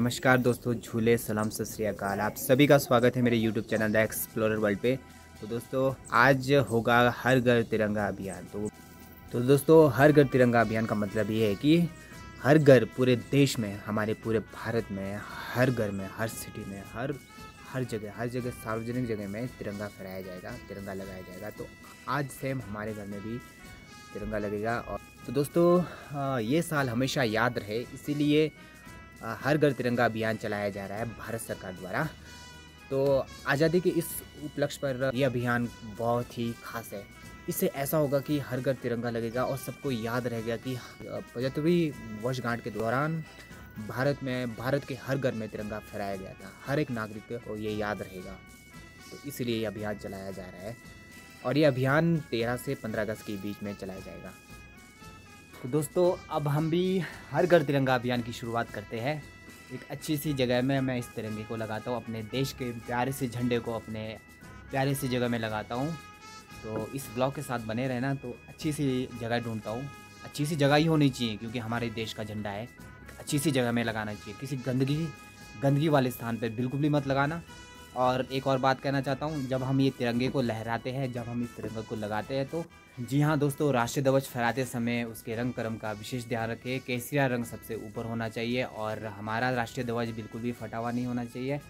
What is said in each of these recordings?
नमस्कार दोस्तों, झूले सलाम सत श्री अकाल। आप सभी का स्वागत है मेरे YouTube channel the explorer world पे। तो दोस्तों आज होगा हर घर तिरंगा अभियान। तो दोस्तों हर घर तिरंगा अभियान का मतलब ये है कि हर घर पूरे देश में, हमारे पूरे भारत में, हर घर में, हर सिटी में, हर जगह सार्वजनिक जगह में तिरंगा फहराया जाएगा, तिरंगा लगाया जाएगा। तो आज सेम हमारे घर में भी तिरंगा लगेगा। और तो दोस्तों ये साल हमेशा याद रहे, इसीलिए हर घर तिरंगा अभियान चलाया जा रहा है भारत सरकार द्वारा। तो आज़ादी के इस उपलक्ष्य पर यह अभियान बहुत ही खास है। इससे ऐसा होगा कि हर घर तिरंगा लगेगा और सबको याद रहेगा कि 75वीं वर्षगांठ के दौरान भारत के हर घर में तिरंगा फहराया गया था। हर एक नागरिक को ये याद रहेगा। तो इसलिए ये अभियान चलाया जा रहा है और ये अभियान 13 से 15 अगस्त के बीच में चलाया जाएगा। तो दोस्तों अब हम भी हर घर तिरंगा अभियान की शुरुआत करते हैं। एक अच्छी सी जगह में मैं इस तिरंगे को लगाता हूँ, अपने देश के प्यारे से झंडे को अपने प्यारे सी जगह में लगाता हूँ। तो इस ब्लॉग के साथ बने रहना। तो अच्छी सी जगह ढूंढता हूँ, अच्छी सी जगह ही होनी चाहिए क्योंकि हमारे देश का झंडा है। अच्छी सी जगह में लगाना चाहिए, किसी गंदगी वाले स्थान पर बिल्कुल भी मत लगाना। और एक और बात कहना चाहता हूँ, जब हम ये तिरंगे को लहराते हैं, जब हम इस तिरंगे को लगाते हैं, तो जी हाँ दोस्तों, राष्ट्रीय ध्वज फहराते समय उसके रंग करम का विशेष ध्यान रखें। केसरिया रंग सबसे ऊपर होना चाहिए और हमारा राष्ट्रीय ध्वज बिल्कुल भी फटा हुआ नहीं होना चाहिए।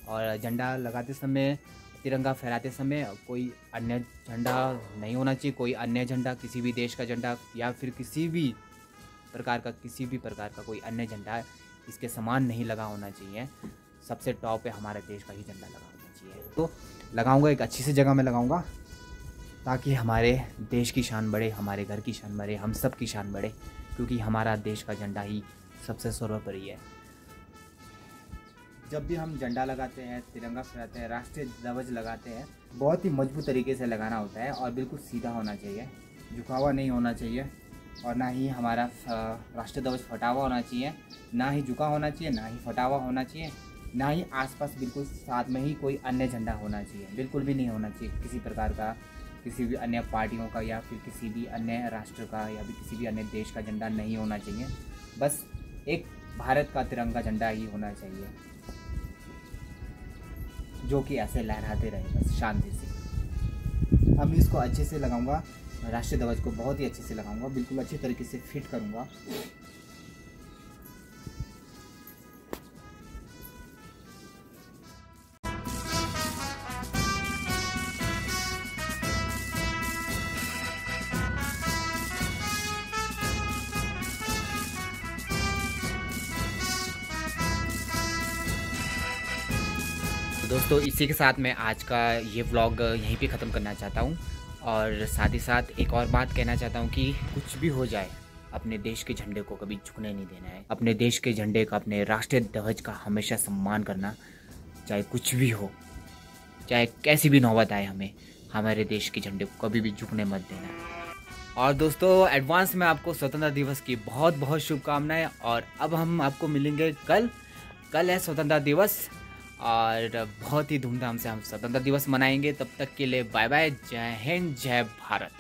और झंडा लगाते समय, तिरंगा फहराते समय कोई अन्य झंडा नहीं होना चाहिए। कोई अन्य झंडा, किसी भी देश का झंडा या फिर किसी भी प्रकार का कोई अन्य झंडा इसके समान नहीं लगा होना चाहिए। सबसे टॉप पे हमारे देश का ही झंडा लगा होना चाहिए। तो लगाऊंगा, एक अच्छी सी जगह में लगाऊंगा ताकि हमारे देश की शान बढ़े, हमारे घर की शान बढ़े, हम सब की शान बढ़े, क्योंकि हमारा देश का झंडा ही सबसे सर्वोपरि है। जब भी हम झंडा लगाते हैं, तिरंगा फहराते हैं, राष्ट्रीय ध्वज लगाते हैं, बहुत ही मजबूत तरीके से लगाना होता है और बिल्कुल सीधा होना चाहिए, झुका हुआ नहीं होना चाहिए। और ना ही हमारा राष्ट्रीय ध्वज फटा हुआ होना चाहिए, ना ही झुका होना चाहिए, ना ही फटा हुआ होना चाहिए, ना ही आसपास बिल्कुल साथ में ही कोई अन्य झंडा होना चाहिए। बिल्कुल भी नहीं होना चाहिए किसी प्रकार का, किसी भी अन्य पार्टियों का या फिर किसी भी अन्य राष्ट्र का या फिर किसी भी अन्य देश का झंडा नहीं होना चाहिए। बस एक भारत का तिरंगा झंडा ही होना चाहिए जो कि ऐसे लहराते रहे बस शांति से। अब इसको अच्छे से लगाऊंगा, राष्ट्रीय ध्वज को बहुत ही अच्छे से लगाऊंगा, बिल्कुल अच्छी तरीके से फिट करूंगा। दोस्तों इसी के साथ मैं आज का ये व्लॉग यहीं पे ख़त्म करना चाहता हूँ और साथ ही साथ एक और बात कहना चाहता हूँ कि कुछ भी हो जाए, अपने देश के झंडे को कभी झुकने नहीं देना है। अपने देश के झंडे का, अपने राष्ट्रीय ध्वज का हमेशा सम्मान करना, चाहे कुछ भी हो, चाहे कैसी भी नौबत आए, हमें हमारे देश के झंडे को कभी भी झुकने मत देना। और दोस्तों एडवांस में आपको स्वतंत्रता दिवस की बहुत बहुत शुभकामनाएँ। और अब हम आपको मिलेंगे कल है स्वतंत्रता दिवस और बहुत ही धूमधाम से हम स्वतंत्रता दिवस मनाएंगे। तब तक के लिए बाय बाय, जय हिंद, जय भारत।